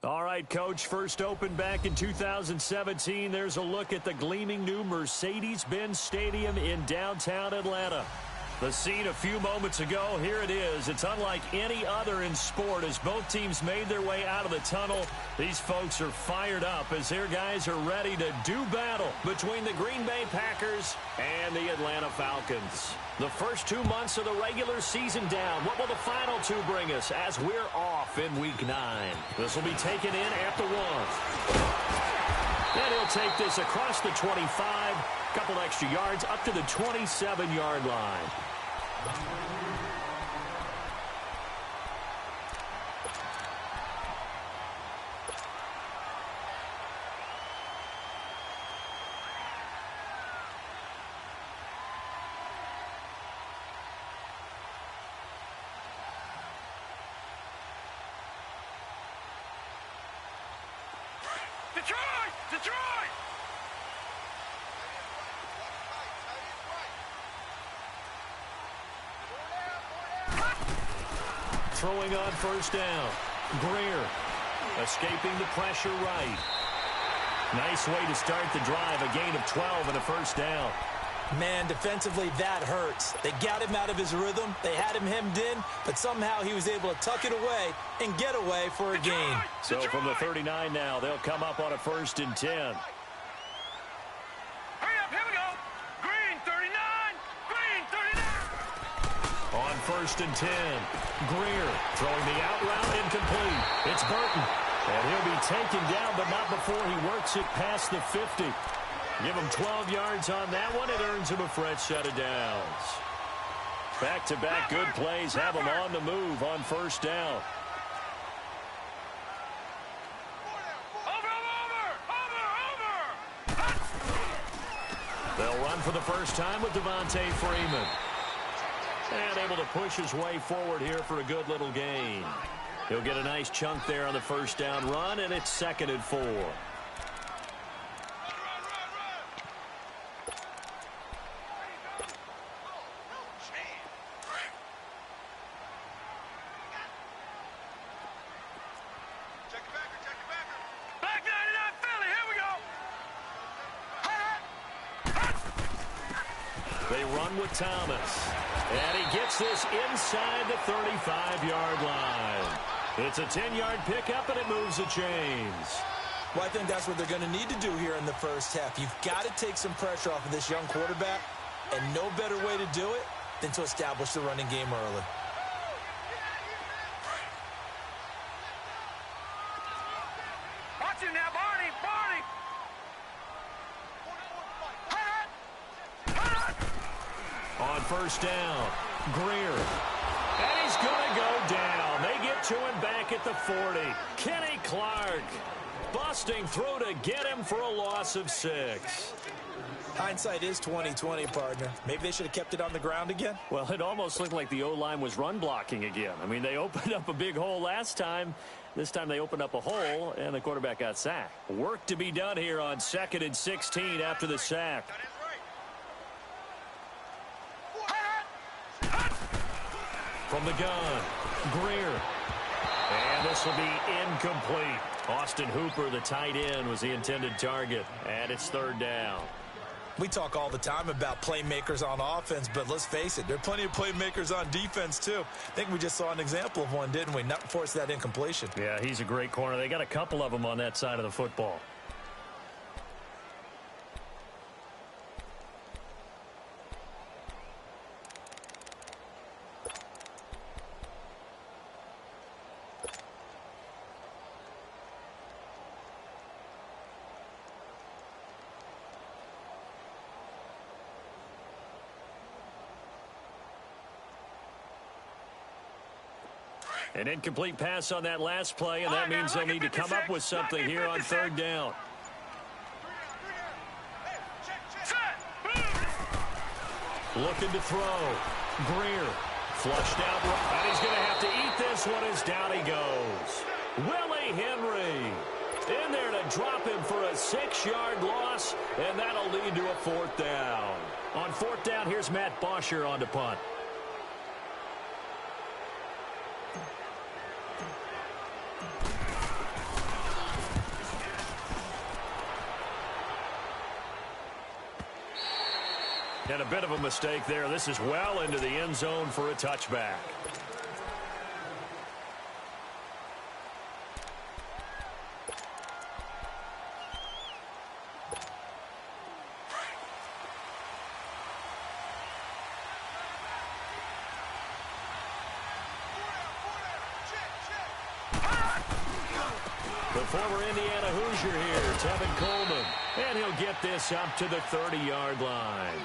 All right, Coach, first opened back in 2017. There's a look at the gleaming new Mercedes-Benz Stadium in downtown Atlanta. The scene a few moments ago, here it is. It's unlike any other in sport as both teams made their way out of the tunnel. These folks are fired up as their guys are ready to do battle between the Green Bay Packers and the Atlanta Falcons. The first 2 months of the regular season down. What will the final two bring us as we're off in Week 9? This will be taken in at the 1. And he'll take this across the 25, couple extra yards up to the 27-yard line. Detroit! Throwing on first down. Greer escaping the pressure right. Nice way to start the drive. A gain of 12 and a first down. Man, defensively, that hurts. They got him out of his rhythm. They had him hemmed in, but somehow he was able to tuck it away and get away for a gain. So from the 39 now, they'll come up on a 1st and 10. Hurry up, here we go. Green 39, Green 39. On 1st and 10, Greer throwing the out route incomplete. It's Burton, and he'll be taken down, but not before he works it past the 50. Give him 12 yards on that one. It earns him a fresh set of downs. Back-to-back good plays have him on the move on first down. They'll run for the first time with Devontae Freeman. And able to push his way forward here for a good little gain. He'll get a nice chunk there on the first down run, and it's 2nd and 4. They run with Thomas. And he gets this inside the 35-yard line. It's a 10-yard pickup, and it moves the chains. Well, I think that's what they're going to need to do here in the first half. You've got to take some pressure off of this young quarterback, and no better way to do it than to establish the running game early. Watch him now, Barney! Barney! On first down, Greer. And he's going to go down. They get to him back at the 40. Kenny Clark busting through to get him for a loss of 6. Hindsight is 20/20, partner. Maybe they should have kept it on the ground again. Well, it almost looked like the O-line was run blocking again. I mean, they opened up a big hole last time. This time they opened up a hole, and the quarterback got sacked. Work to be done here on 2nd and 16 after the sack. From the gun, Greer. And this will be incomplete. Austin Hooper, the tight end, was the intended target. And it's 3rd down. We talk all the time about playmakers on offense, but let's face it, there are plenty of playmakers on defense, too. I think we just saw an example of one, didn't we? Not force that incompletion. Yeah, he's a great corner. They got a couple of them on that side of the football. An incomplete pass on that last play, and that means they'll need to come up with something here on 3rd down. Looking to throw. Greer flushed out, and he's going to have to eat this one as down he goes. Willie Henry in there to drop him for a 6-yard loss, and that'll lead to a 4th down. On 4th down, here's Matt Bosher on to punt. And a bit of a mistake there. This is well into the end zone for a touchback. The former Indiana Hoosier here, Tevin Coleman. And he'll get this up to the 30-yard line.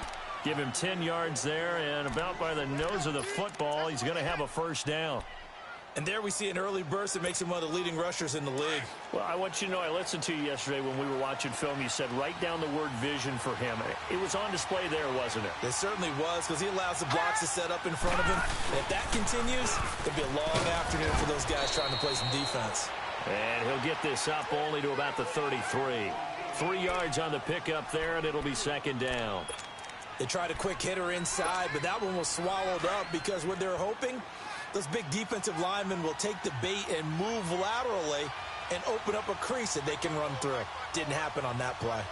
Give him 10 yards there, and about by the nose of the football, he's going to have a first down. And there we see an early burst that makes him one of the leading rushers in the league. Well, I want you to know, I listened to you yesterday when we were watching film. You said write down the word vision for him. It was on display there, wasn't it? It certainly was, because he allows the blocks to set up in front of him. And if that continues, it'll be a long afternoon for those guys trying to play some defense. And he'll get this up only to about the 33. 3 yards on the pickup there, and it'll be second down. They tried a quick hitter inside, but that one was swallowed up because what they're hoping, those big defensive linemen will take the bait and move laterally and open up a crease that they can run through. Didn't happen on that play.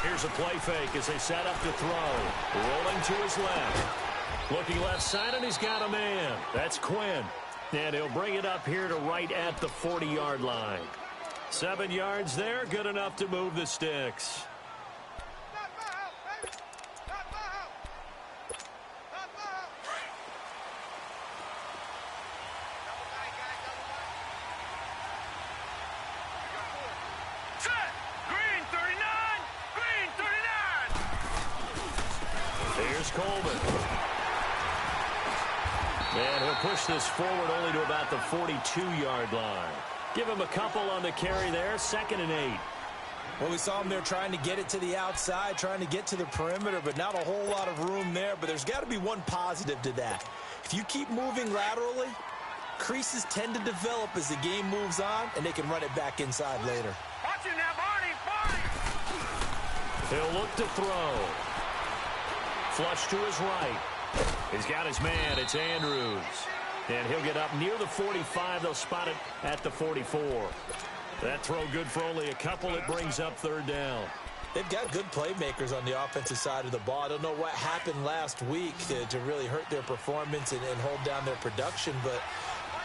Here's a play fake as they set up to throw. Rolling to his left. Looking left side, and he's got a man. That's Quinn. And he'll bring it up here to right at the 40-yard line. 7 yards there, good enough to move the sticks. Green 39! Green 39! Here's Coleman. And he'll push this forward only to about the 42-yard line. Give him a couple on the carry there, 2nd and 8. Well, we saw him there trying to get it to the outside, trying to get to the perimeter, but not a whole lot of room there. But there's got to be one positive to that. If you keep moving laterally, creases tend to develop as the game moves on, and they can run it back inside later. Watch it now, Barney! Barney! He'll look to throw. Flush to his right. He's got his man. It's Andrews. And he'll get up near the 45. They'll spot it at the 44. That throw good for only a couple. It brings up 3rd down. They've got good playmakers on the offensive side of the ball. I don't know what happened last week to really hurt their performance and hold down their production, but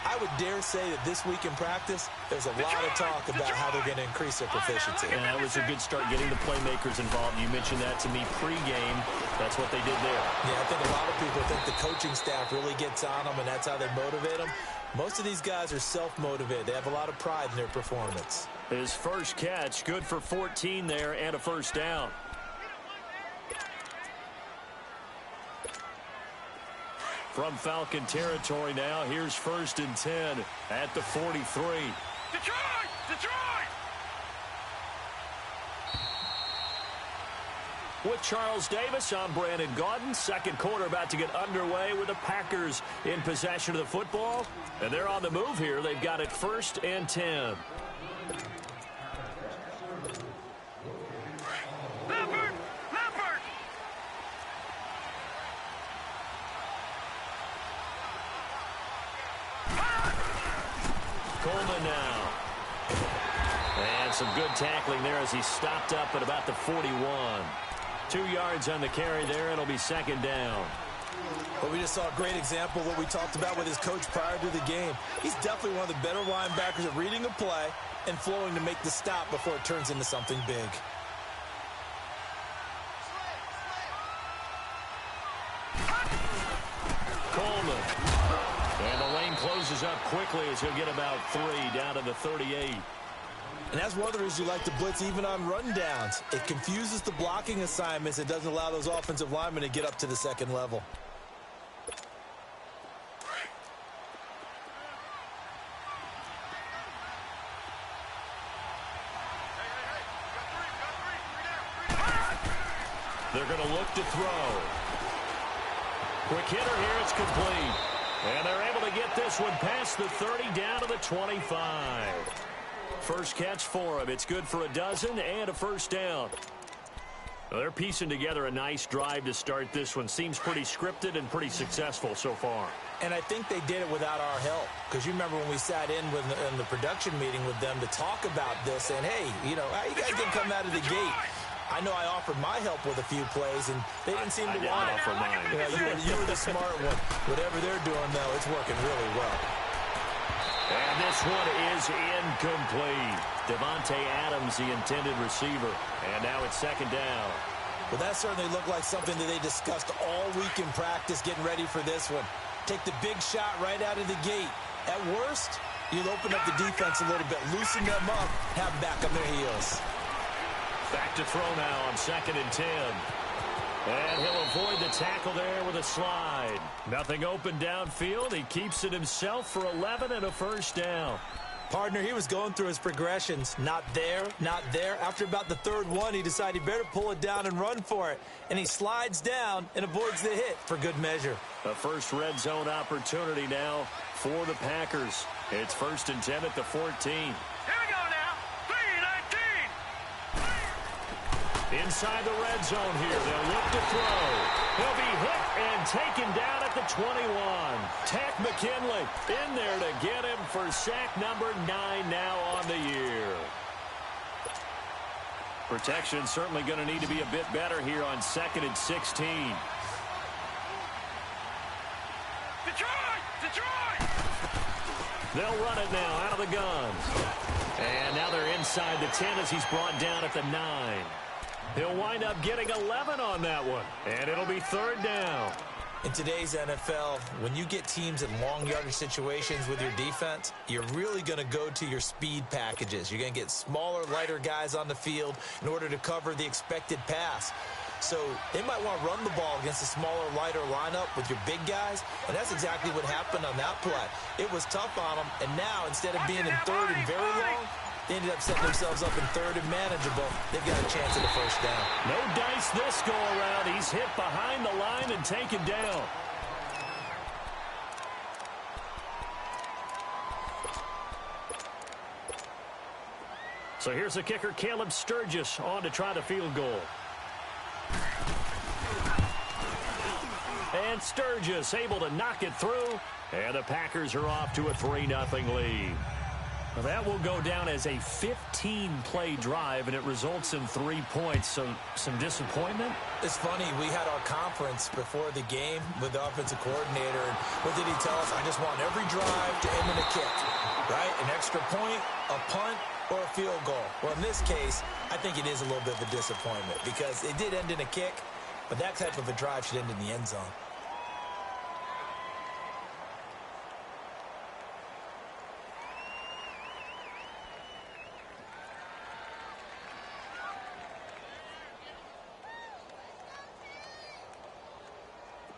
I would dare say that this week in practice, there's a lot of talk about how they're going to increase their proficiency. And that was a good start getting the playmakers involved. You mentioned that to me pregame. That's what they did there. Yeah, I think a lot of people think the coaching staff really gets on them, and that's how they motivate them. Most of these guys are self-motivated. They have a lot of pride in their performance. His first catch, good for 14 there and a first down. From Falcon territory now, here's 1st and 10 at the 43. Detroit! Detroit! With Charles Davis, I'm Brandon Gaudin. Second quarter about to get underway with the Packers in possession of the football. And they're on the move here. They've got it 1st and 10. Leopard! Leopard! Coleman now. And some good tackling there as he stopped up at about the 41. 2 yards on the carry there. It'll be 2nd down. Well, we just saw a great example of what we talked about with his coach prior to the game. He's definitely one of the better linebackers at reading a play and flowing to make the stop before it turns into something big. Coleman. And the lane closes up quickly as he'll get about 3 down to the 38. And that's one of the reasons you like to blitz even on rundowns. It confuses the blocking assignments. It doesn't allow those offensive linemen to get up to the 2nd level. They're going to look to throw. Quick hitter here. It's complete. And they're able to get this one past the 30 down to the 25. First catch for him. It's good for a dozen and a first down. Well, they're piecing together a nice drive to start this one. Seems pretty scripted and pretty successful so far. And I think they did it without our help. Because you remember when we sat in the production meeting with them to talk about this, and hey, you know, how you guys didn't come out of the gate. I know I offered my help with a few plays, and they didn't seem to want it. You know, you were the smart one. Whatever they're doing, though, it's working really well. And this one is incomplete. Devontae Adams, the intended receiver. And now it's second down. Well, that certainly looked like something that they discussed all week in practice, getting ready for this one. Take the big shot right out of the gate. At worst, you'll open up the defense a little bit, loosen them up, have them back on their heels. Back to throw now on 2nd and 10. And he'll avoid the tackle there with a slide. Nothing open downfield. He keeps it himself for 11 and a first down. Partner, he was going through his progressions. Not there, not there. After about the third one, he decided he better pull it down and run for it. And he slides down and avoids the hit for good measure. The first red zone opportunity now for the Packers. It's 1st and 10 at the 14. Here we go now. 3-19. Inside the red zone here. They'll look to throw. He'll be hit and taken down at the 21. Tack McKinley in there to get him for sack number 9 now on the year. Protection certainly going to need to be a bit better here on 2nd and 16. Detroit! They'll run it now out of the gun. And now they're inside the 10 as he's brought down at the 9. He'll wind up getting 11 on that one. And it'll be 3rd down. In today's NFL, when you get teams in long yardage situations with your defense, you're really going to go to your speed packages. You're going to get smaller, lighter guys on the field in order to cover the expected pass. So they might want to run the ball against a smaller, lighter lineup with your big guys, and that's exactly what happened on that play. It was tough on them, and now instead of being in 3rd and very long, they ended up setting themselves up in 3rd and manageable. They've got a chance at a first down. No dice this go around. He's hit behind the line and taken down. So here's the kicker, Caleb Sturgis, on to try the field goal. And Sturgis able to knock it through. And the Packers are off to a 3-0 lead. Well, that will go down as a 15-play drive, and it results in 3 points. So some disappointment? It's funny. We had our conference before the game with the offensive coordinator. And what did he tell us? I just want every drive to end in a kick, right? An extra point, a punt, or a field goal. Well, in this case, I think it is a little bit of a disappointment because it did end in a kick, but that type of a drive should end in the end zone.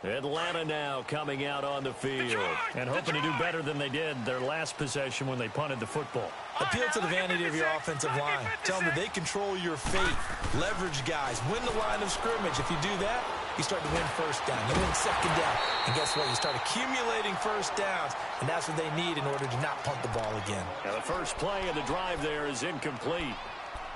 Atlanta now coming out on the field and hoping to do better than they did their last possession when they punted the football. Appeal to the vanity of your offensive line. Tell them that they control your fate. Leverage guys. Win the line of scrimmage. If you do that, you start to win first down. You win second down. And guess what? You start accumulating first downs, and that's what they need in order to not punt the ball again. Now the first play of the drive there is incomplete.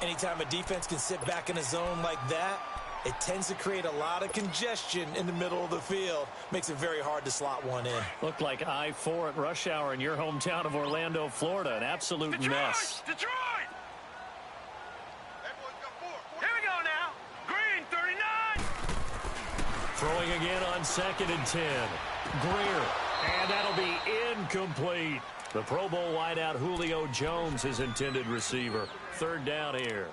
Anytime a defense can sit back in a zone like that, it tends to create a lot of congestion in the middle of the field. Makes it very hard to slot one in. Looked like I-4 at rush hour in your hometown of Orlando, Florida. An absolute mess. Detroit! Here we go now. Green, 39. Throwing again on 2nd and 10. Greer. And that'll be incomplete. The Pro Bowl wideout Julio Jones, his intended receiver. 3rd down here.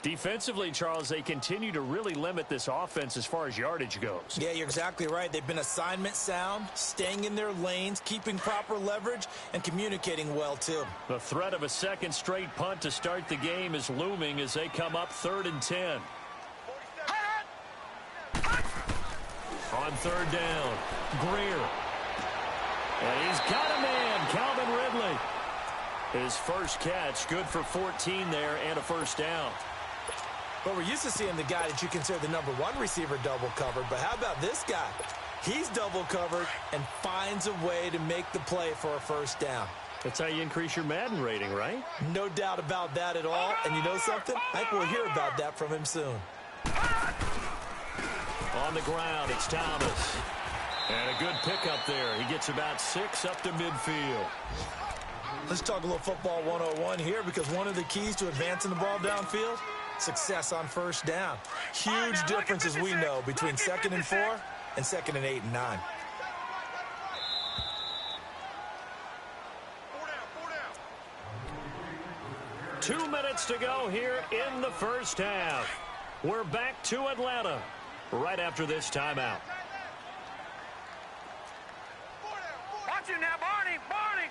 Defensively, Charles, they continue to really limit this offense as far as yardage goes. Yeah, you're exactly right. They've been assignment sound, staying in their lanes, keeping proper leverage, and communicating well, too. The threat of a second straight punt to start the game is looming as they come up 3rd and 10. On 3rd down, Greer. And he's got a man, Calvin Ridley. His first catch, good for 14 there and a first down. Well, we're used to seeing the guy that you consider the #1 receiver double covered, but how about this guy? He's double covered and finds a way to make the play for a first down. That's how you increase your Madden rating, right? No doubt about that at all. And you know something? I think we'll hear about that from him soon. On the ground, it's Thomas. And a good pickup there. He gets about 6 up to midfield. Let's talk a little football 101 here, because one of the keys to advancing the ball downfield, success on first down. Huge difference, as we know, between 2nd and 4 and 2nd and 8 and 9. Two minutes to go here in the first half. We're back to Atlanta right after this timeout. Watch it now, Barney. Barney.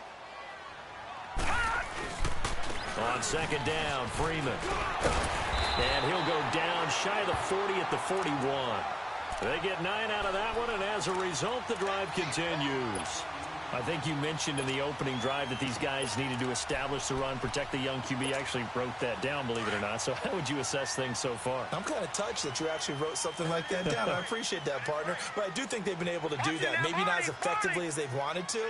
On 2nd down, Freeman. And he'll go down shy of the 40 at the 41. They get 9 out of that one, and as a result, the drive continues. I think you mentioned in the opening drive that these guys needed to establish the run, protect the young QB. Actually wrote that down, believe it or not. So how would you assess things so far? I'm kind of touched that you actually wrote something like that down. I appreciate that, partner. But I do think they've been able to do that. Maybe not as effectively as they've wanted to,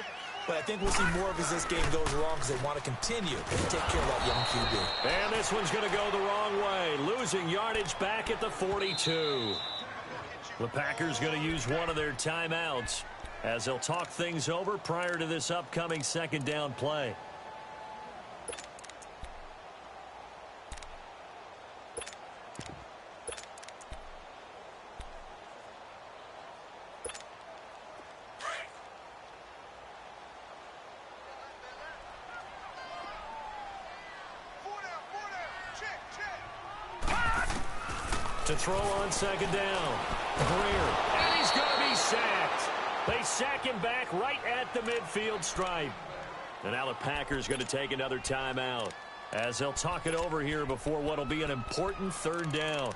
but I think we'll see more of as this game goes along, because they want to continue to take care of that young QB. And this one's going to go the wrong way, losing yardage back at the 42. The Packers going to use one of their timeouts as they'll talk things over prior to this upcoming 2nd down play. To throw on 2nd down. Greer. And he's going to be sacked. They sack him back right at the midfield stripe. And now the Packers going to take another timeout as they'll talk it over here before what will be an important 3rd down.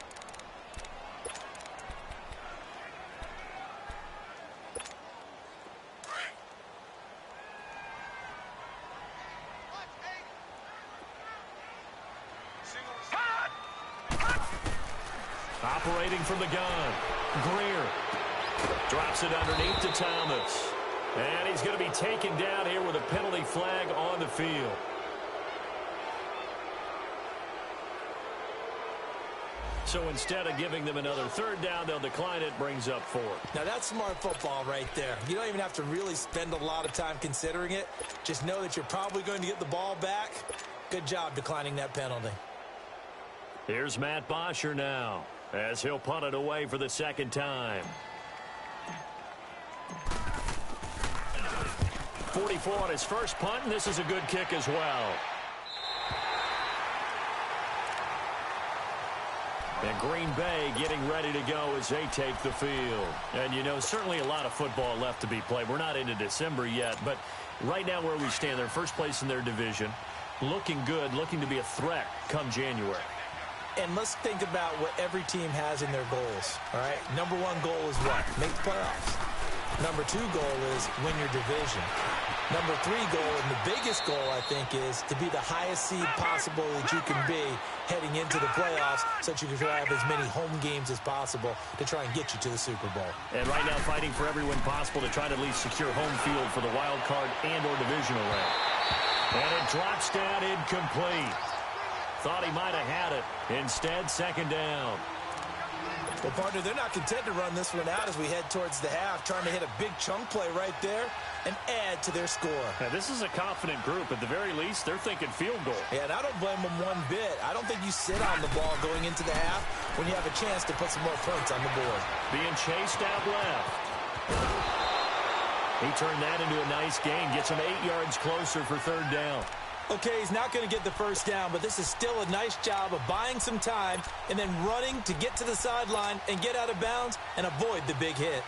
Operating from the gun. Greer drops it underneath to Thomas. And he's going to be taken down here with a penalty flag on the field. So instead of giving them another 3rd down, they'll decline it, brings up 4. Now that's smart football right there. You don't even have to really spend a lot of time considering it. Just know that you're probably going to get the ball back. Good job declining that penalty. Here's Matt Bosher now, as he'll punt it away for the 2nd time. 44 on his first punt, and this is a good kick as well. And Green Bay getting ready to go as they take the field. And, you know, certainly a lot of football left to be played. We're not into December yet, but right now where we stand, they're first place in their division. Looking good, looking to be a threat come January. And let's think about what every team has in their goals, all right? Number 1 goal is what? Make the playoffs. Number 2 goal is win your division. Number 3 goal, and the biggest goal, I think, is to be the highest seed possible that you can be heading into the playoffs, so that you can have as many home games as possible to try and get you to the Super Bowl. And right now fighting for every win possible to try to at least secure home field for the wild card and or divisional round. And it drops down incomplete. Thought he might have had it. Instead, 2nd down. Well, partner, they're not content to run this one out as we head towards the half, trying to hit a big chunk play right there and add to their score. Now, this is a confident group. At the very least, they're thinking field goal. Yeah, and I don't blame them one bit. I don't think you sit on the ball going into the half when you have a chance to put some more points on the board. Being chased out left. He turned that into a nice gain. Gets him 8 yards closer for 3rd down. Okay, he's not going to get the first down, but this is still a nice job of buying some time and then running to get to the sideline and get out of bounds and avoid the big hit.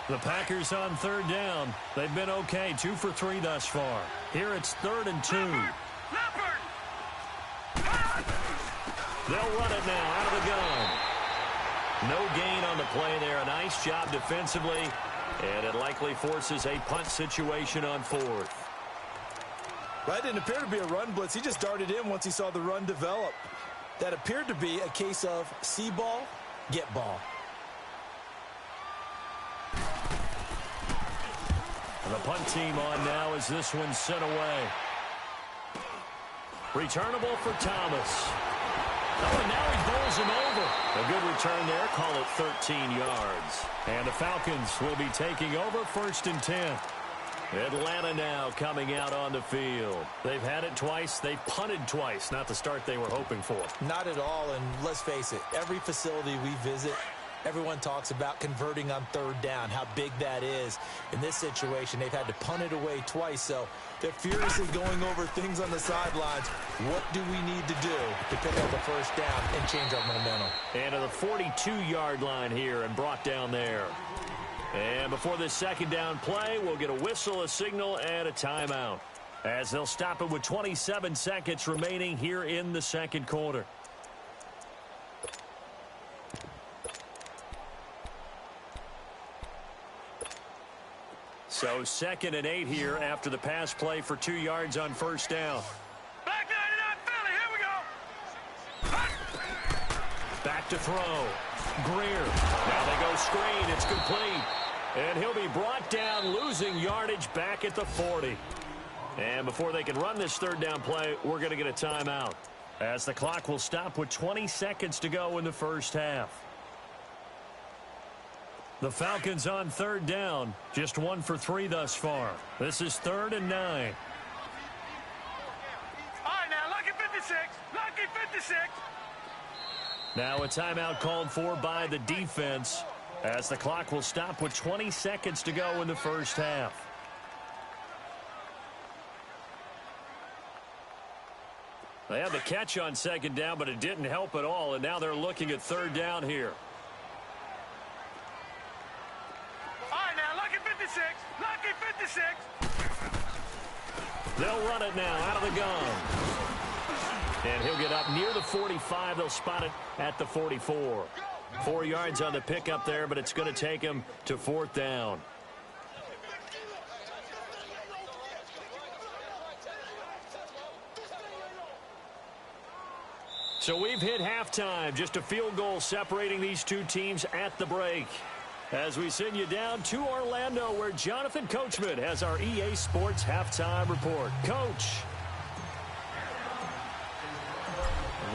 The Packers on 3rd down. They've been okay, 2 for 3 thus far. Here it's 3rd and 2. They'll run it now out of the gun. No gain on the play there. A nice job defensively, and it likely forces a punt situation on 4th. That didn't appear to be a run blitz. He just darted in once he saw the run develop. That appeared to be a case of see ball, get ball. And the punt team on now as this one's sent away. Returnable for Thomas. Oh, and now he bowls him over. A good return there. Call it 13 yards. And the Falcons will be taking over 1st and 10. Atlanta now coming out on the field. They've had it twice. They've punted twice. Not the start they were hoping for. Not at all, and let's face it, every facility we visit, everyone talks about converting on 3rd down, how big that is. In this situation, they've had to punt it away twice, so they're furiously going over things on the sidelines. What do we need to do to pick up the 1st down and change our momentum? And to the 42-yard line here and brought down there. And before this 2nd down play, we'll get a whistle, a signal, and a timeout, as they'll stop it with 27 seconds remaining here in the 2nd quarter. So 2nd and 8 here after the pass play for 2 yards on 1st down. Back 99 Philly, here we go. Back to throw. Greer. Now they go screen. It's complete. And he'll be brought down, losing yardage back at the 40. And before they can run this 3rd down play, we're going to get a timeout, as the clock will stop with 20 seconds to go in the 1st half. The Falcons on 3rd down, just 1 for 3 thus far. This is 3rd and 9. All right, now, lucky 56. Lucky 56. Now a timeout called for by the defense, as the clock will stop with 20 seconds to go in the 1st half. They had the catch on 2nd down, but it didn't help at all, and now they're looking at 3rd down here. All right, now, lucky 56. Lucky 56. They'll run it now out of the gun. And he'll get up near the 45. They'll spot it at the 44. 4 yards on the pickup there, but it's going to take him to 4th down. So we've hit halftime. Just a field goal separating these two teams at the break. As we send you down to Orlando, where Jonathan Coachman has our EA Sports halftime report. Coach.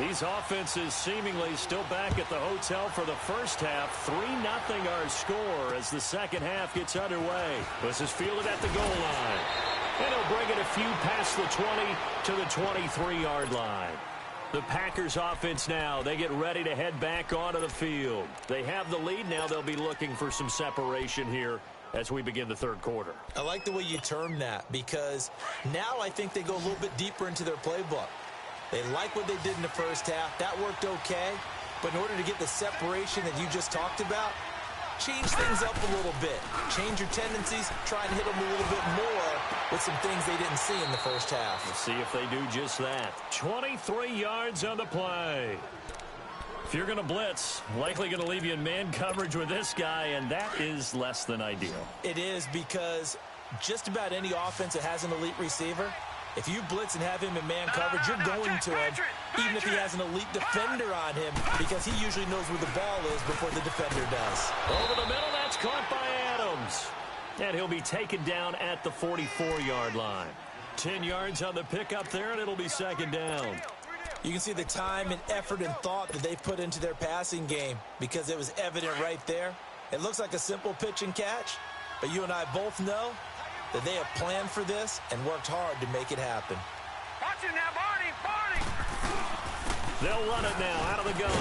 These offenses seemingly still back at the hotel for the 1st half. 3-0 our score as the 2nd half gets underway. This is fielded at the goal line. And he'll bring it a few past the 20 to the 23-yard line. The Packers offense now, they get ready to head back onto the field. They have the lead. Now they'll be looking for some separation here as we begin the 3rd quarter. I like the way you term that, because now I think they go a little bit deeper into their playbook. They like what they did in the 1st half. That worked okay. But in order to get the separation that you just talked about, change things up a little bit. Change your tendencies. Try and hit them a little bit more with some things they didn't see in the 1st half. We'll see if they do just that. 23 yards on the play. If you're going to blitz, likely going to leave you in man coverage with this guy, and that is less than ideal. It is, because just about any offense that has an elite receiver, if you blitz and have him in man coverage, you're going to him, even if he has an elite defender on him, because he usually knows where the ball is before the defender does. Over the middle, that's caught by Adams. And he'll be taken down at the 44-yard line. 10 yards on the pickup there, and it'll be 2nd down. You can see the time and effort and thought that they put into their passing game, because it was evident right there. It looks like a simple pitch and catch, but you and I both know that they have planned for this and worked hard to make it happen. Watch it now, Barney, Barney. They'll run it now out of the gun.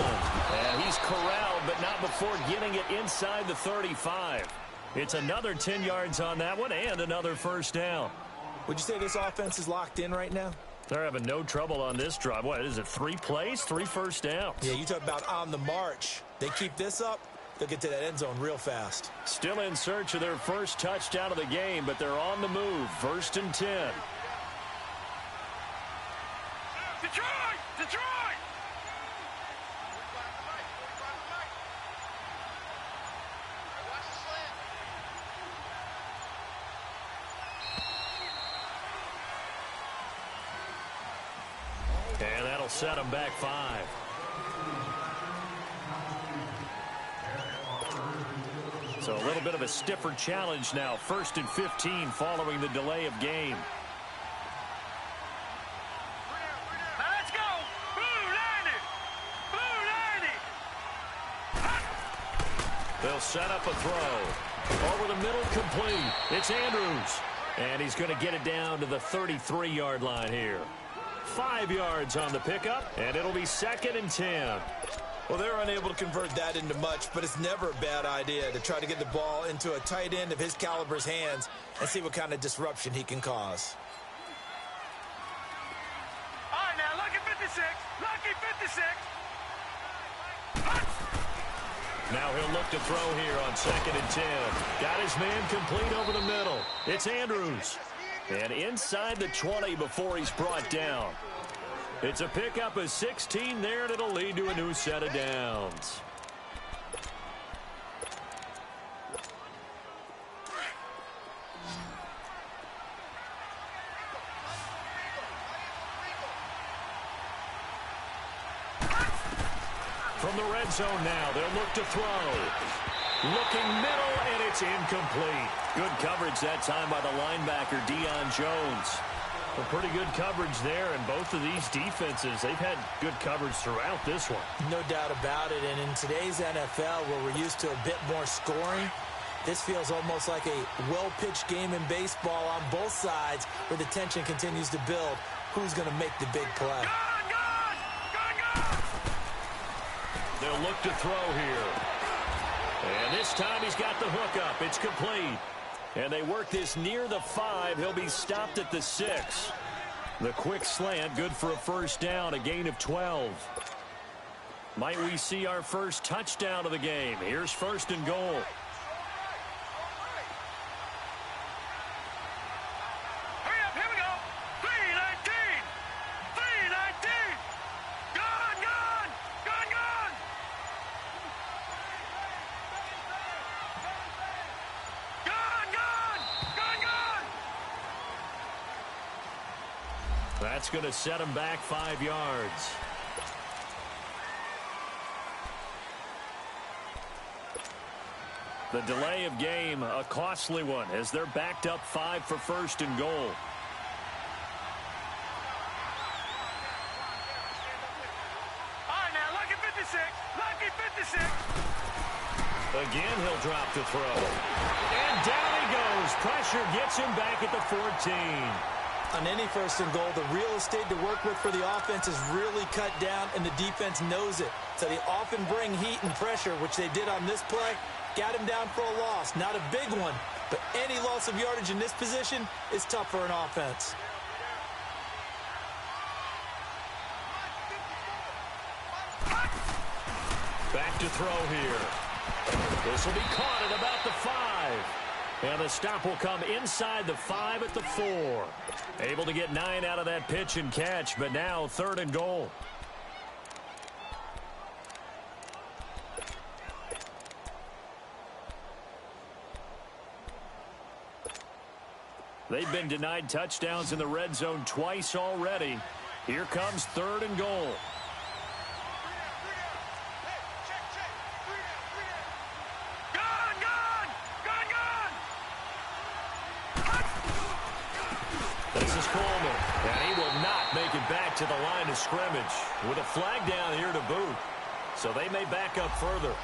And he's corralled, but not before getting it inside the 35. It's another 10 yards on that one and another 1st down. Would you say this offense is locked in right now? They're having no trouble on this drive. What is it, 3 plays, 3 first downs? Yeah, you talk about on the march. They keep this up, they'll get to that end zone real fast. Still in search of their first touchdown of the game, but they're on the move. 1st and 10. Detroit! Detroit! And that'll set them back 5. So a little bit of a stiffer challenge now. 1st and 15 following the delay of game. Now let's go! Blue 90! Blue 90! They'll set up a throw. Over the middle, complete. It's Andrews. And he's going to get it down to the 33-yard line here. 5 yards on the pickup, and it'll be 2nd and 10. Well, they're unable to convert that into much, but it's never a bad idea to try to get the ball into a tight end of his caliber's hands and see what kind of disruption he can cause. All right, now, lucky 56. Lucky 56. Now he'll look to throw here on 2nd and 10. Got his man complete over the middle. It's Andrews. And inside the 20 before he's brought down. It's a pickup of 16 there, and it'll lead to a new set of downs. From the red zone now, they'll look to throw. Looking middle, and it's incomplete. Good coverage that time by the linebacker, Deion Jones. Well, pretty good coverage there, and both of these defenses, they've had good coverage throughout this one. No doubt about it, and in today's NFL, where we're used to a bit more scoring, this feels almost like a well-pitched game in baseball on both sides, where the tension continues to build. Who's going to make the big play? They'll look to throw here. And this time he's got the hook up. It's complete. And they work this near the 5. He'll be stopped at the 6. The quick slant, good for a first down, a gain of 12. Might we see our first touchdown of the game? Here's 1st and goal. Hurry up, here we go. 319. 319. Gone, gone. Gone, gone. Gone, gone. Gone, gone. That's going to set him back 5 yards. The delay of game, a costly one, as they're backed up 5 for 1st and goal. All right, now, lucky 56. Lucky 56. Again, he'll drop the throw. And down he goes. Pressure gets him back at the 14. On any 1st and goal, the real estate to work with for the offense is really cut down, and the defense knows it. So they often bring heat and pressure, which they did on this play. Got him down for a loss. Not a big one, but any loss of yardage in this position is tough for an offense. Back to throw here. This will be caught at about the 5. And the stop will come inside the 5 at the 4. Able to get 9 out of that pitch and catch, but now 3rd and goal. They've been denied touchdowns in the red zone twice already. Here comes 3rd and goal. Gone, gone. Gone, gone. This is Coleman, and he will not make it back to the line of scrimmage with a flag down here to boot. So they may back up further.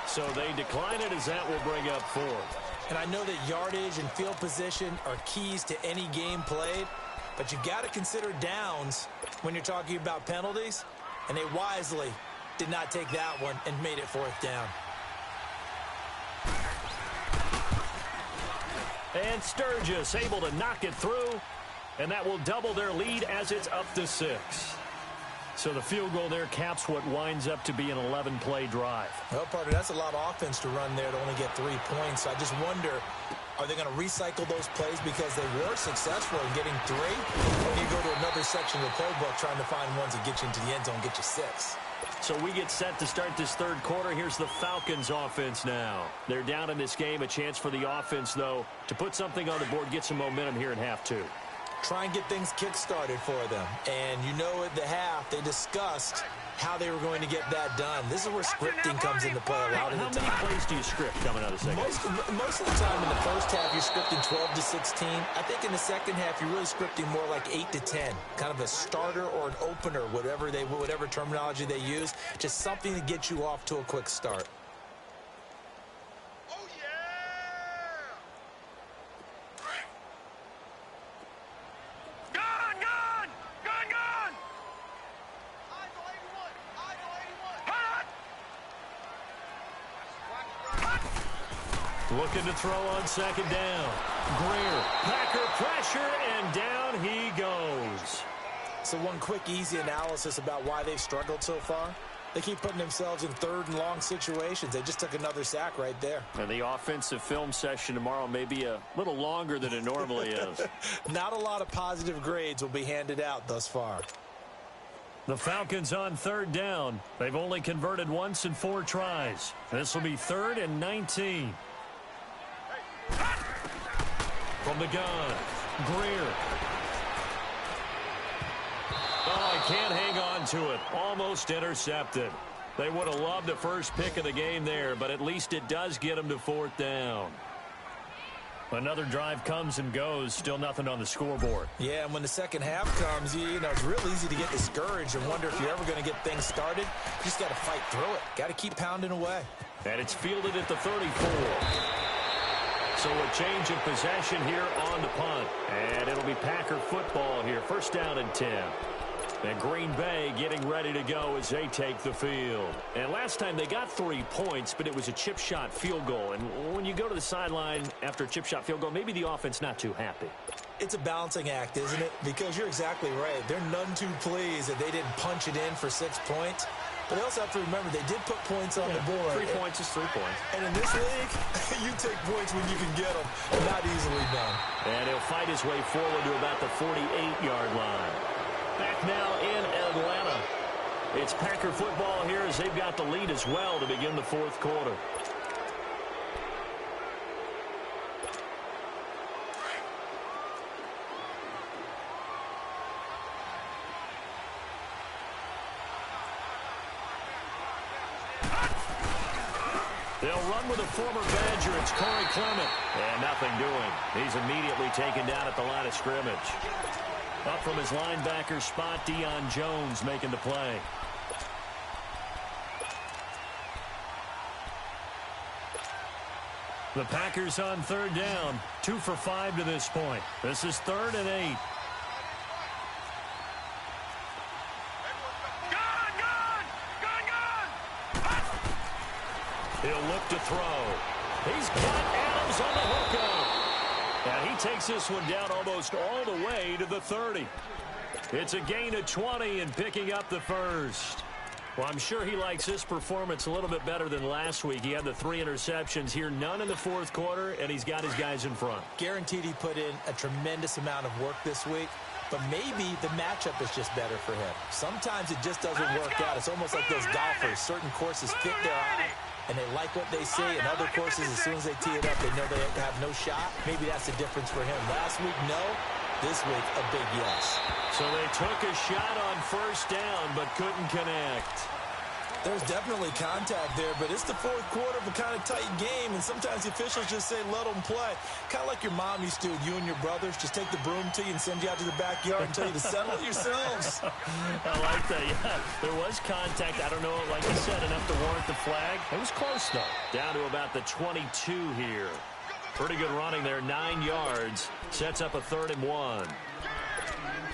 So they decline it, as that will bring up 4th. And I know that yardage and field position are keys to any game played, but you've got to consider downs when you're talking about penalties, and they wisely did not take that one and made it 4th down. And Sturgis able to knock it through, and that will double their lead as it's up to 6. So the field goal there caps what winds up to be an 11-play drive. Well, partner, that's a lot of offense to run there to only get 3 points. I just wonder, are they going to recycle those plays because they were successful in getting 3? Or do you go to another section of the playbook trying to find ones that get you into the end zone, get you 6? So we get set to start this 3rd quarter. Here's the Falcons offense now. They're down in this game. A chance for the offense, though, to put something on the board, get some momentum here in half 2. Try and get things kick-started for them. And you know at the half, they discussed how they were going to get that done. This is where scripting comes into play a lot of the time. How many plays do you script coming out of the second? Most of the time in the first half, you're scripting 12 to 16. I think in the second half, you're really scripting more like 8 to 10. Kind of a starter or an opener, whatever terminology they use. Just something to get you off to a quick start. Looking to throw on second down. Greer, Packer pressure, and down he goes. So one quick, easy analysis about why they've struggled so far. They keep putting themselves in third and long situations. They just took another sack right there. And the offensive film session tomorrow may be a little longer than it normally is. Not a lot of positive grades will be handed out thus far. The Falcons on third down. They've only converted once in 4 tries. This will be 3rd and 19. From the gun, Greer. Oh, he can't hang on to it. Almost intercepted. They would have loved the first pick of the game there, but at least it does get them to 4th down. Another drive comes and goes. Still nothing on the scoreboard. Yeah, and when the second half comes, you know, it's real easy to get discouraged and wonder if you're ever going to get things started. You just got to fight through it. Got to keep pounding away. And it's fielded at the 34. So a change of possession here on the punt. And it'll be Packer football here. 1st down and 10. And Green Bay getting ready to go as they take the field. And last time they got 3 points, but it was a chip shot field goal. And when you go to the sideline after a chip shot field goal, maybe the offense not too happy. It's a balancing act, isn't it? Because you're exactly right. They're none too pleased that they didn't punch it in for 6 points. But they also have to remember they did put points on the board. 3 points is 3 points. And in this league, you take points when you can get them. Not easily done. And he'll fight his way forward to about the 48-yard line. Back now in Atlanta. It's Packer football here as they've got the lead as well to begin the 4th quarter. They'll run with a former Badger. It's Corey Clement. And nothing doing. He's immediately taken down at the line of scrimmage. Up from his linebacker spot, Deion Jones making the play. The Packers on 3rd down. 2 for 5 to this point. This is 3rd and 8. He'll look to throw. He's got Adams on the hookup. And he takes this one down almost all the way to the 30. It's a gain of 20 and picking up the 1st. Well, I'm sure he likes this performance a little bit better than last week. He had the 3 interceptions here, none in the 4th quarter, and he's got his guys in front. Guaranteed he put in a tremendous amount of work this week, but maybe the matchup is just better for him. Sometimes it just doesn't work out. It's almost like those golfers. Certain courses fit their eye, and they like what they see. In other courses, as soon as they tee it up, they know they have no shot. Maybe that's the difference for him. Last week, no. This week, a big yes. So they took a shot on 1st down, but couldn't connect. There's definitely contact there, but it's the 4th quarter of a kind of tight game, and sometimes the officials just say, let them play. Kind of like your mom used to, you and your brothers, just take the broom to you and send you out to the backyard and tell you to settle it yourselves. I like that, yeah. There was contact. I don't know, like you said, enough to warrant the flag. It was close, though. Down to about the 22 here. Pretty good running there, 9 yards. Sets up a 3rd and 1.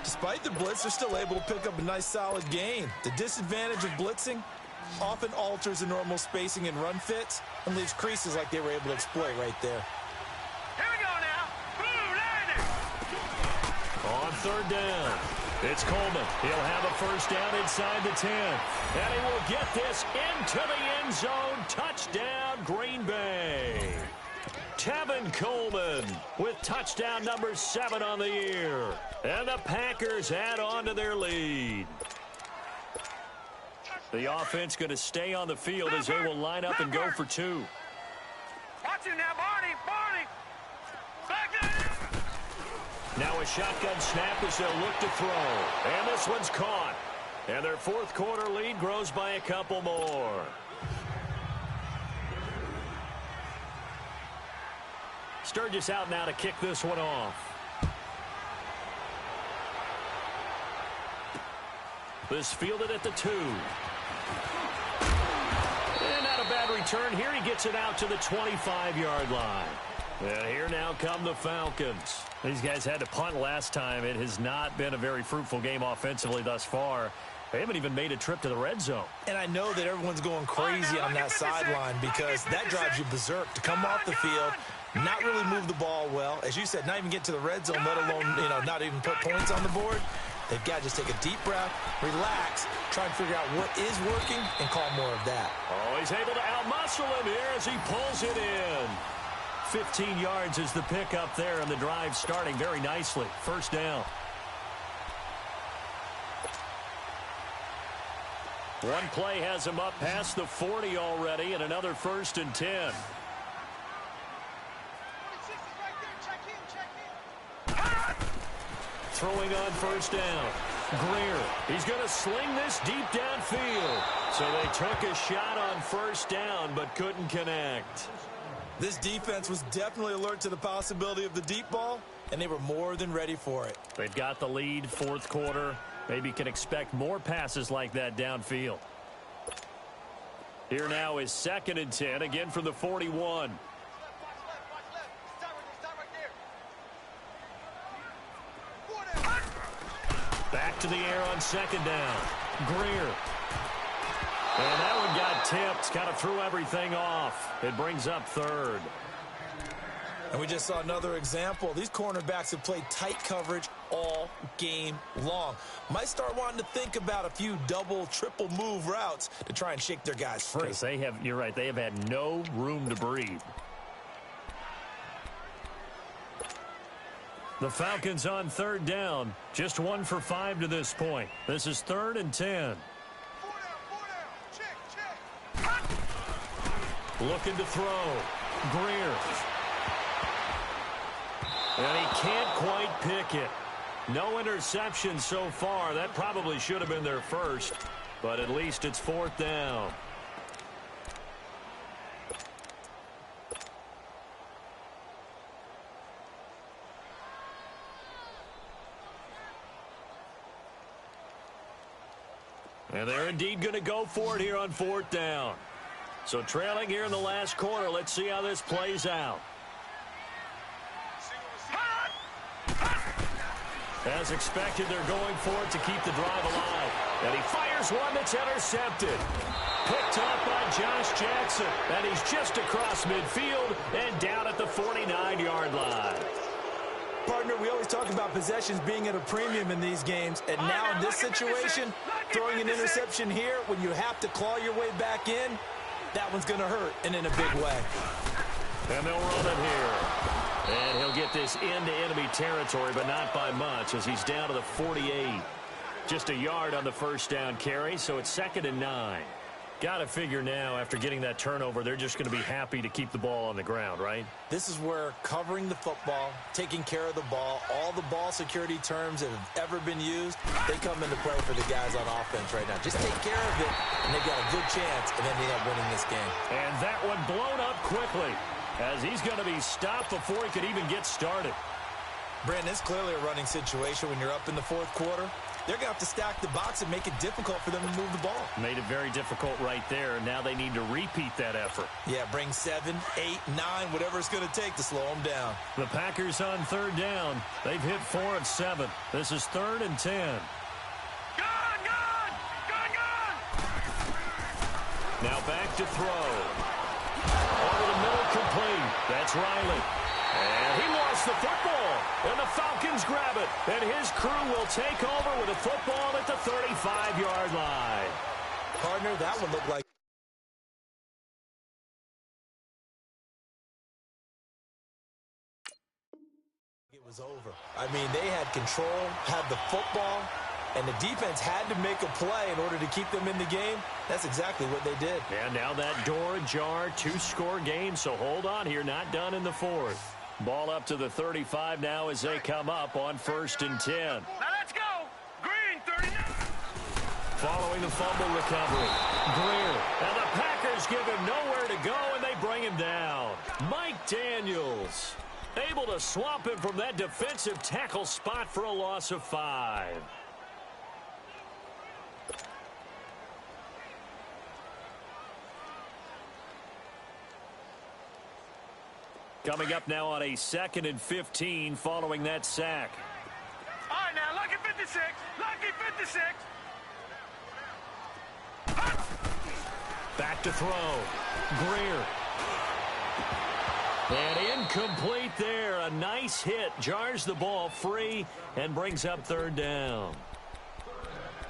Despite the blitz, they're still able to pick up a nice, solid gain. The disadvantage of blitzing often alters the normal spacing and run fits and leaves creases like they were able to exploit right there. Here we go now. Blue landing. On 3rd down, it's Coleman. He'll have a 1st down inside the 10. And he will get this into the end zone. Touchdown, Green Bay. Tevin Coleman with touchdown number 7 on the year. And the Packers add on to their lead. The offense going to stay on the field as they will line up and go for 2. Watch him now, Barney. Barney. Back there. Now a shotgun snap as they'll look to throw. And this one's caught. And their 4th quarter lead grows by a couple more. Sturgis out now to kick this one off. This fielded at the 2. And not a bad return here. He gets it out to the 25-yard line. And here now come the Falcons. These guys had to punt last time. It has not been a very fruitful game offensively thus far. They haven't even made a trip to the red zone. And I know that everyone's going crazy on that sideline because that drives you berserk to come off the field, not really move the ball well. As you said, not even get to the red zone, let alone, not even put points on the board. They've got to just take a deep breath, relax, try and figure out what is working, and call more of that. Oh, he's able to outmuscle him here as he pulls it in. 15 yards is the pickup there, and the drive starting very nicely. First down. One play has him up past the 40 already, and another 1st and 10. Throwing on first down. Greer, he's going to sling this deep downfield. So they took a shot on first down, but couldn't connect. This defense was definitely alert to the possibility of the deep ball, and they were more than ready for it. They've got the lead, fourth quarter. Maybe can expect more passes like that downfield. Here now is 2nd and 10, again from the 41. Back to the air on 2nd down. Greer. And that one got tipped. Kind of threw everything off. It brings up 3rd. And we just saw another example. These cornerbacks have played tight coverage all game long. Might start wanting to think about a few double, triple move routes to try and shake their guys free. Because you're right, they have had no room to breathe. The Falcons on 3rd down. Just 1 for 5 to this point. This is 3rd and 10. Looking to throw. Greer. And he can't quite pick it. No interception so far. That probably should have been their first. But at least it's 4th down. And they're indeed going to go for it here on 4th down. So trailing here in the last quarter. Let's see how this plays out. As expected, they're going for it to keep the drive alive. And he fires one that's intercepted. Picked up by Josh Jackson. And he's just across midfield and down at the 49-yard line. Partner, we always talk about possessions being at a premium in these games. And now in this situation, throwing an interception here when you have to claw your way back in, that one's going to hurt, and in a big way. And they'll run it here. And he'll get this into enemy territory, but not by much as he's down to the 48. Just a yard on the first down carry, so it's 2nd and 9. Got to figure now, after getting that turnover, they're just going to be happy to keep the ball on the ground, right? This is where covering the football, taking care of the ball, all the ball security terms that have ever been used, they come into play for the guys on offense right now. Just take care of it, and they've got a good chance of ending up winning this game. And that one blown up quickly as he's going to be stopped before he could even get started. Brandon, it's clearly a running situation when you're up in the 4th quarter. They're going to have to stack the box and make it difficult for them to move the ball. Made it very difficult right there, and now they need to repeat that effort. Yeah, bring 7, 8, 9, whatever it's going to take to slow them down. The Packers on 3rd down. They've hit 4 of 7. This is 3rd and 10. Gone! Now back to throw. Over the middle, complete. That's Riley. And he lost the football. And the Falcons grab it. And his crew will take over with a football at the 35-yard line. Partner, that one looked like it was over. I mean, they had control, had the football, and the defense had to make a play in order to keep them in the game. That's exactly what they did. And now that door ajar, 2-score game, so hold on here, not done in the 4th. Ball up to the 35 now as they come up on 1st and 10. Now let's go! Green, 39! Following the fumble recovery, Greer. And the Packers give him nowhere to go, and they bring him down. Mike Daniels able to swamp him from that defensive tackle spot for a loss of 5. Coming up now on a 2nd and 15 following that sack. All right, now, lucky 56. Lucky 56. Back to throw. Greer. And incomplete there. A nice hit. Jars the ball free and brings up third down.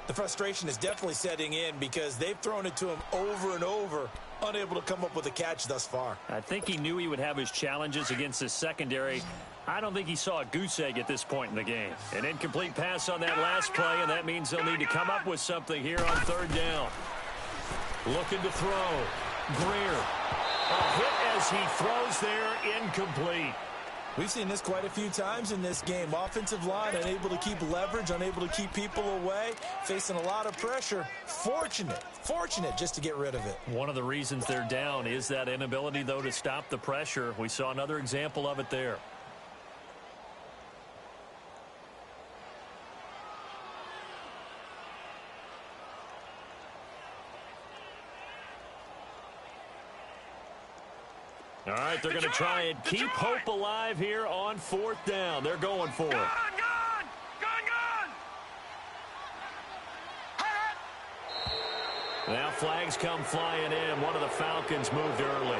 The frustration is definitely setting in because they've thrown it to him over and over, unable to come up with a catch thus far. I think he knew he would have his challenges against his secondary. I don't think he saw a goose egg at this point in the game. An incomplete pass on that last play, and that means they'll need to come up with something here on third down. Looking to throw. Greer. A hit as he throws there, incomplete. We've seen this quite a few times in this game. Offensive line unable to keep leverage, unable to keep people away, facing a lot of pressure. Fortunate just to get rid of it. One of the reasons they're down is that inability, though, to stop the pressure. We saw another example of it there. All right, they're going to try and keep hope alive here on fourth down. They're going for it. Gone! Now flags come flying in. One of the Falcons moved early.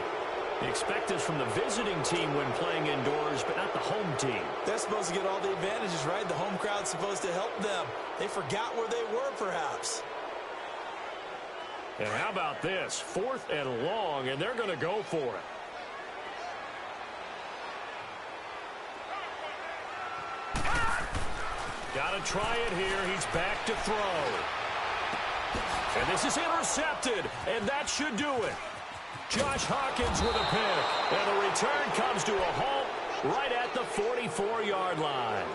They expect this from the visiting team when playing indoors, but not the home team. They're supposed to get all the advantages, right? The home crowd's supposed to help them. They forgot where they were, perhaps. And how about this? Fourth and long, and they're going to go for it. Got to try it here. He's back to throw. And this is intercepted, and that should do it. Josh Hawkins with a pick, and the return comes to a halt right at the 44-yard line.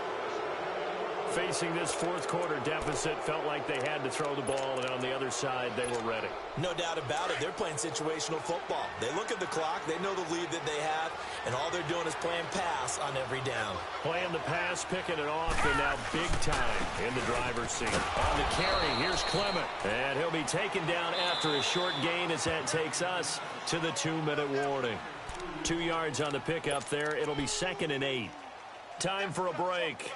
Facing this fourth quarter deficit, felt like they had to throw the ball, and on the other side, they were ready. No doubt about it. They're playing situational football. They look at the clock, they know the lead that they have, and all they're doing is playing pass on every down. Playing the pass, picking it off, and now big time in the driver's seat. On the carry, here's Clement. And he'll be taken down after a short gain as that takes us to the 2-minute warning. 2 yards on the pickup there. It'll be 2nd and 8. Time for a break.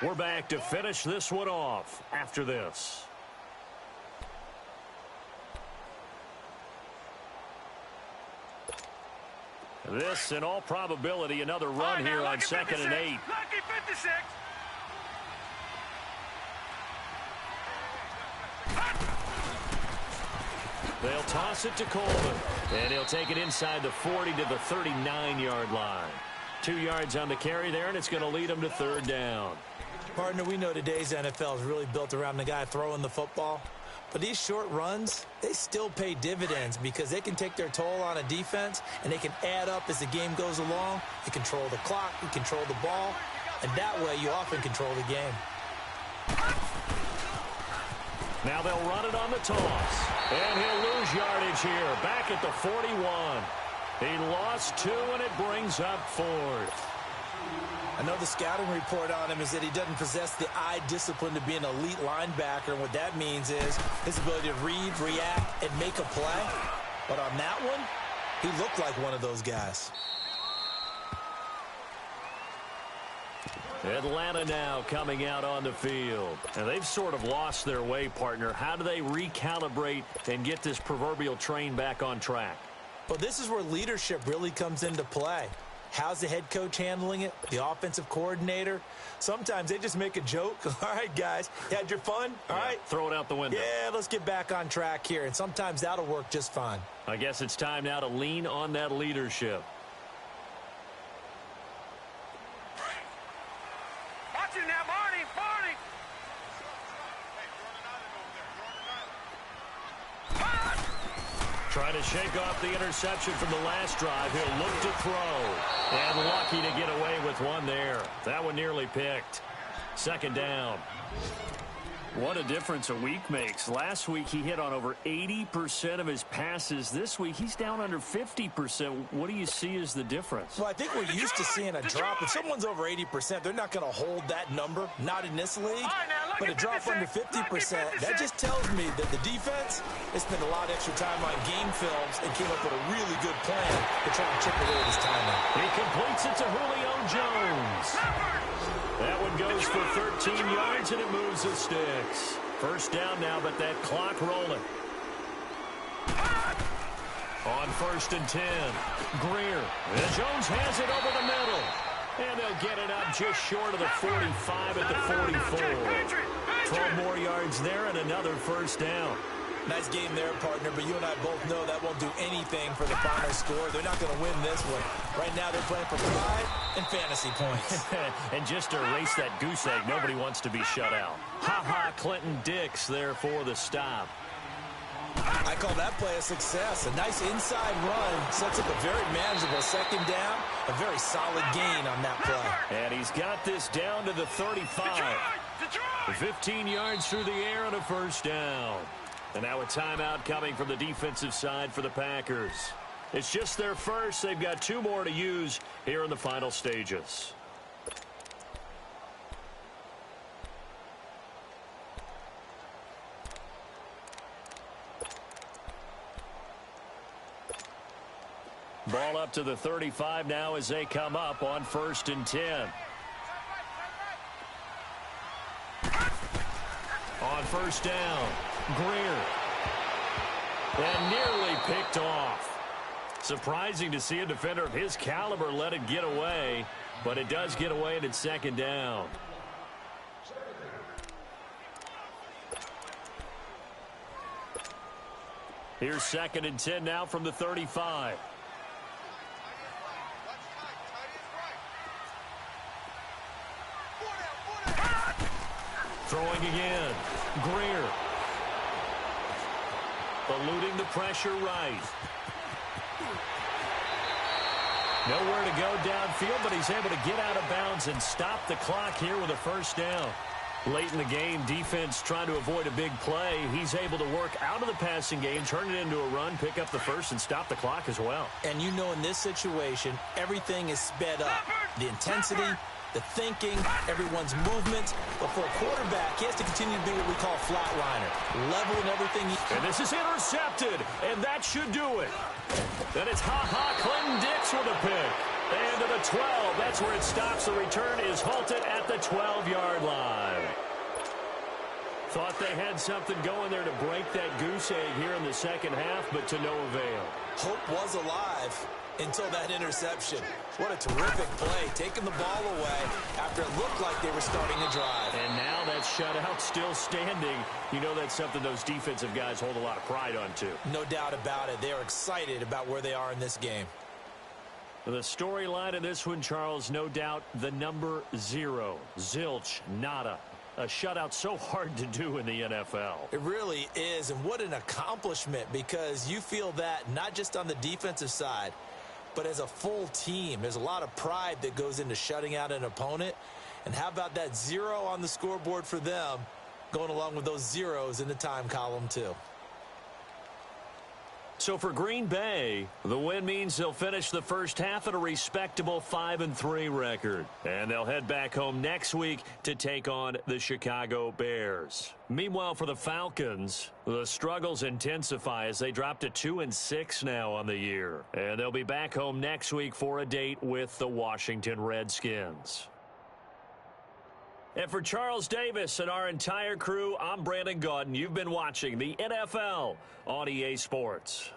We're back to finish this one off after this. This, in all probability, another run here on 2nd and 8. Lucky 56. They'll toss it to Coleman, and he'll take it inside the 40 to the 39-yard line. 2 yards on the carry there, and it's going to lead them to third down. Partner, we know today's NFL is really built around the guy throwing the football. But these short runs, they still pay dividends because they can take their toll on a defense, and they can add up as the game goes along. You control the clock, you control the ball, and that way you often control the game. Now they'll run it on the toss, and he'll lose yardage here, back at the 41. He lost 2, and it brings up 4th. I know the scouting report on him is that he doesn't possess the eye discipline to be an elite linebacker. And what that means is his ability to read, react, and make a play. But on that one, he looked like one of those guys. Atlanta now coming out on the field. And they've sort of lost their way, partner. How do they recalibrate and get this proverbial train back on track? Well, this is where leadership really comes into play. How's the head coach handling it? The offensive coordinator? Sometimes they just make a joke. All right, guys, you had your fun? All right. Throw it out the window. Yeah, let's get back on track here. And sometimes that'll work just fine. I guess it's time now to lean on that leadership. Watch it now, Barney. Trying to shake off the interception from the last drive. He'll look to throw. And lucky to get away with one there. That one nearly picked. 2nd down. What a difference a week makes. Last week he hit on over 80% of his passes. This week he's down under 50%. What do you see as the difference? Well, I think we're used to seeing a drop. If someone's over 80%, they're not going to hold that number. Not in this league. But a drop under 50%, that just tells me that the defense has spent a lot of extra time on game films and came up with a really good plan to try and chip away at his timing. He completes it to Julio Jones. That one goes for 13 yards, and it moves the sticks. 1st down now, but that clock rolling. On 1st and 10, Greer. And Jones has it over the middle. And they'll get it up just short of the 45 at the 44. 12 more yards there and another first down. Nice game there, partner, but you and I both know that won't do anything for the final score. They're not going to win this one. Right now they're playing for pride and fantasy points. And just to erase that goose egg, nobody wants to be shut out. Ha-ha, Clinton Dix there for the stop. I call that play a success. A nice inside run sets up a very manageable second down. A very solid gain on that play. And he's got this down to the 35. 15 yards through the air and a first down. And now a timeout coming from the defensive side for the Packers. It's just their first. They've got 2 more to use here in the final stages. Ball up to the 35 now as they come up on 1st and 10. On 1st down, Greer. And nearly picked off. Surprising to see a defender of his caliber let it get away, but it does get away and it's 2nd down. Here's 2nd and 10 now from the 35. Throwing again. Greer. Eluding the pressure right. Nowhere to go downfield, but he's able to get out of bounds and stop the clock here with a first down. Late in the game, defense trying to avoid a big play. He's able to work out of the passing game, turn it into a run, pick up the first, and stop the clock as well. And you know in this situation, everything is sped up. The intensity, the thinking, everyone's movement. But for a quarterback, he has to continue to be what we call flatliner. Level in everything. And this is intercepted, and that should do it. Then it's ha-ha Clinton Dix with a pick. And to the 12, that's where it stops. The return is halted at the 12-yard line. Thought they had something going there to break that goose egg here in the second half, but to no avail. Hope was alive until that interception. What a terrific play, taking the ball away after it looked like they were starting to drive. And now that shutout still standing. You know that's something those defensive guys hold a lot of pride on, too. No doubt about it. They are excited about where they are in this game. The storyline in this one, Charles, no doubt the number 0. Zilch, nada. A shutout so hard to do in the NFL. It really is, and what an accomplishment, because you feel that not just on the defensive side, but as a full team. There's a lot of pride that goes into shutting out an opponent. And how about that 0 on the scoreboard for them, going along with those zeros in the time column too. So for Green Bay, the win means they'll finish the first half at a respectable 5-3 record. And they'll head back home next week to take on the Chicago Bears. Meanwhile, for the Falcons, the struggles intensify as they drop to 2-6 now on the year. And they'll be back home next week for a date with the Washington Redskins. And for Charles Davis and our entire crew, I'm Brandon Gaudin. You've been watching the NFL on EA Sports.